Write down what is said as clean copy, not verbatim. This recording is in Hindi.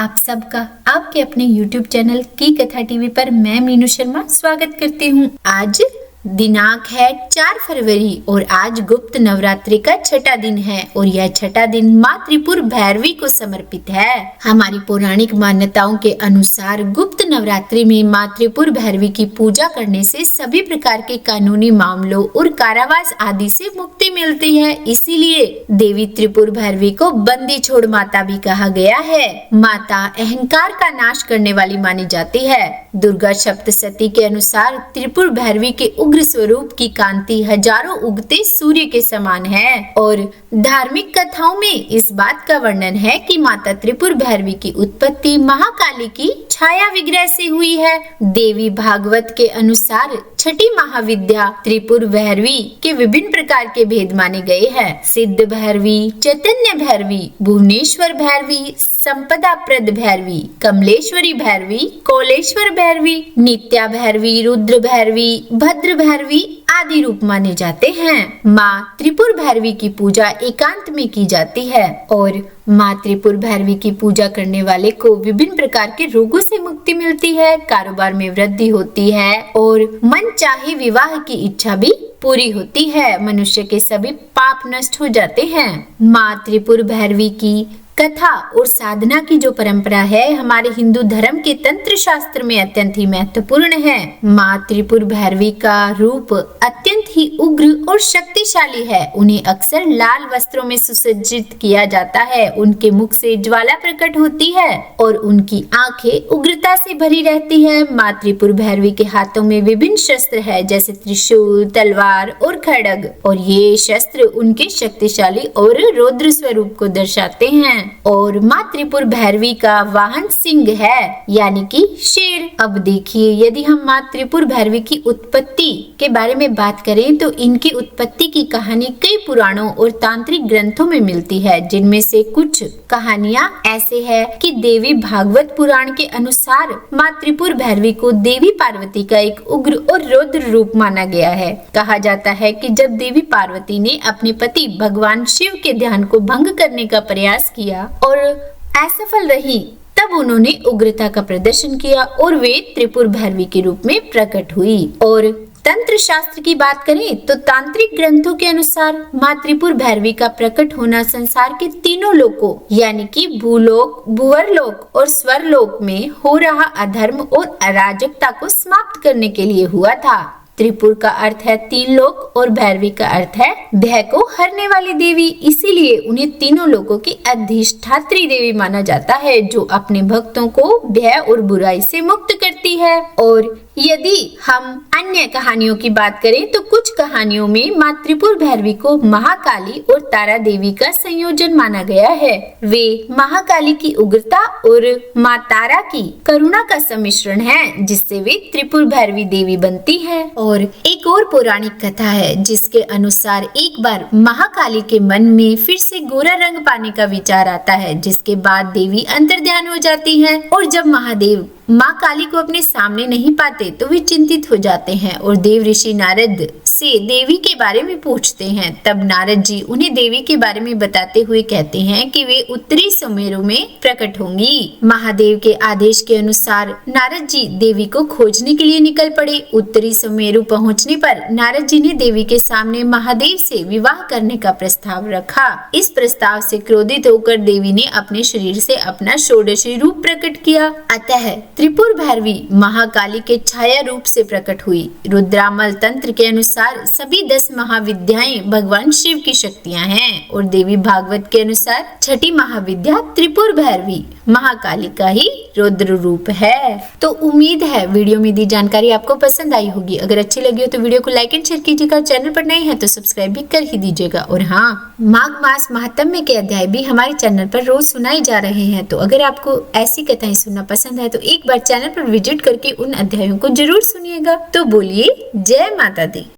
आप सबका आपके अपने YouTube चैनल की कथा टीवी पर मैं मीनू शर्मा स्वागत करती हूँ। आज दिनांक है 4 फरवरी और आज गुप्त नवरात्रि का छठा दिन है और यह छठा दिन माँ त्रिपुर भैरवी को समर्पित है। हमारी पौराणिक मान्यताओं के अनुसार गुप्त नवरात्रि में माँ त्रिपुर भैरवी की पूजा करने से सभी प्रकार के कानूनी मामलों और कारावास आदि से मुक्ति मिलती है। इसीलिए देवी त्रिपुर भैरवी को बंदी छोड़ माता भी कहा गया है। माता अहंकार का नाश करने वाली मानी जाती है। दुर्गा सप्तशती के अनुसार त्रिपुर भैरवी के उग्र स्वरूप की कांति हजारों उगते सूर्य के समान है और धार्मिक कथाओं में इस बात का वर्णन है कि माता त्रिपुर भैरवी की उत्पत्ति महाकाली की छाया विग्रह से हुई है। देवी भागवत के अनुसार छठी महाविद्या त्रिपुर भैरवी के विभिन्न प्रकार के भेद माने गए हैं। सिद्ध भैरवी, चैतन्य भैरवी, भुवनेश्वर भैरवी, संपदा प्रद भैरवी, कमलेश्वरी भैरवी, कौलेश्वर भैरवी, नित्या भैरवी, रुद्र भैरवी, भद्र भैरवी आदि रूप माने जाते हैं। माँ त्रिपुर भैरवी की पूजा एकांत में की जाती है और माँ त्रिपुर भैरवी की पूजा करने वाले को विभिन्न प्रकार के रोगों से मुक्ति मिलती है, कारोबार में वृद्धि होती है और मन चाहे विवाह की इच्छा भी पूरी होती है। मनुष्य के सभी पाप नष्ट हो जाते हैं। माँ त्रिपुर भैरवी की कथा और साधना की जो परंपरा है हमारे हिंदू धर्म के तंत्र शास्त्र में अत्यंत ही महत्वपूर्ण है। माँ त्रिपुर भैरवी का रूप अत्यंत ही उग्र और शक्तिशाली है। उन्हें अक्सर लाल वस्त्रों में सुसज्जित किया जाता है। उनके मुख से ज्वाला प्रकट होती है और उनकी आंखें उग्रता से भरी रहती है। माँ त्रिपुर भैरवी के हाथों में विभिन्न शस्त्र है जैसे त्रिशूल, तलवार और खड्ग और ये शस्त्र उनके शक्तिशाली और रौद्र स्वरूप को दर्शाते हैं। और माँ त्रिपुर भैरवी का वाहन सिंह है यानी कि शेर। अब देखिए, यदि हम माँ त्रिपुर भैरवी की उत्पत्ति के बारे में बात करें तो इनकी उत्पत्ति की कहानी कई पुराणों और तांत्रिक ग्रंथों में मिलती है, जिनमें से कुछ कहानियां ऐसे है कि देवी भागवत पुराण के अनुसार माँ त्रिपुर भैरवी को देवी पार्वती का एक उग्र और रौद्र रूप माना गया है। कहा जाता है कि जब देवी पार्वती ने अपने पति भगवान शिव के ध्यान को भंग करने का प्रयास किया और असफल रही, तब उन्होंने उग्रता का प्रदर्शन किया और वे त्रिपुर भैरवी के रूप में प्रकट हुई। और तंत्र शास्त्र की बात करें तो तांत्रिक ग्रंथों के अनुसार माँ त्रिपुर भैरवी का प्रकट होना संसार के तीनों लोकों यानी कि भूलोक, भुवरलोक और स्वरलोक में हो रहा अधर्म और अराजकता को समाप्त करने के लिए हुआ था। त्रिपुर का अर्थ है तीन लोक और भैरवी का अर्थ है भय को हरने वाली देवी। इसीलिए उन्हें तीनों लोकों की अधिष्ठात्री देवी माना जाता है, जो अपने भक्तों को भय और बुराई से मुक्त करती है। और यदि हम अन्य कहानियों की बात करें तो कुछ कहानियों में माँ त्रिपुर भैरवी को महाकाली और तारा देवी का संयोजन माना गया है। वे महाकाली की उग्रता और माँ तारा की करुणा का सम्मिश्रण है, जिससे वे त्रिपुर भैरवी देवी बनती है। और एक और पौराणिक कथा है जिसके अनुसार एक बार महाकाली के मन में फिर से गोरा रंग पाने का विचार आता है, जिसके बाद देवी अंतर्ध्यान हो जाती है और जब महादेव माँ काली को अपने सामने नहीं पाते तो वे चिंतित हो जाते हैं और देव ऋषि नारद से देवी के बारे में पूछते हैं। तब नारद जी उन्हें देवी के बारे में बताते हुए कहते हैं कि वे उत्तरी सुमेरु में प्रकट होंगी। महादेव के आदेश के अनुसार नारद जी देवी को खोजने के लिए निकल पड़े। उत्तरी सुमेरु पहुंचने पर नारद जी ने देवी के सामने महादेव से विवाह करने का प्रस्ताव रखा। इस प्रस्ताव से क्रोधित होकर देवी ने अपने शरीर से अपना षोडशी रूप प्रकट किया। अतः त्रिपुर भैरवी महाकाली के छाया रूप से प्रकट हुई। रुद्रामल तंत्र के अनुसार सभी 10 महाविद्याएं भगवान शिव की शक्तियां हैं और देवी भागवत के अनुसार छठी महाविद्या त्रिपुर भैरवी महाकाली का ही रौद्र रूप है। तो उम्मीद है वीडियो में दी जानकारी आपको पसंद आई होगी। अगर अच्छी लगी हो तो वीडियो को लाइक एंड शेयर कीजिएगा। चैनल पर नए हैं तो सब्सक्राइब भी कर ही दीजिएगा। और हाँ, माघ मास महात्म्य के अध्याय भी हमारे चैनल पर रोज सुनाए जा रहे हैं, तो अगर आपको ऐसी कथाएं सुनना पसंद है तो एक बार चैनल पर विजिट करके उन अध्यायों को जरूर सुनिएगा। तो बोलिए जय माता दी।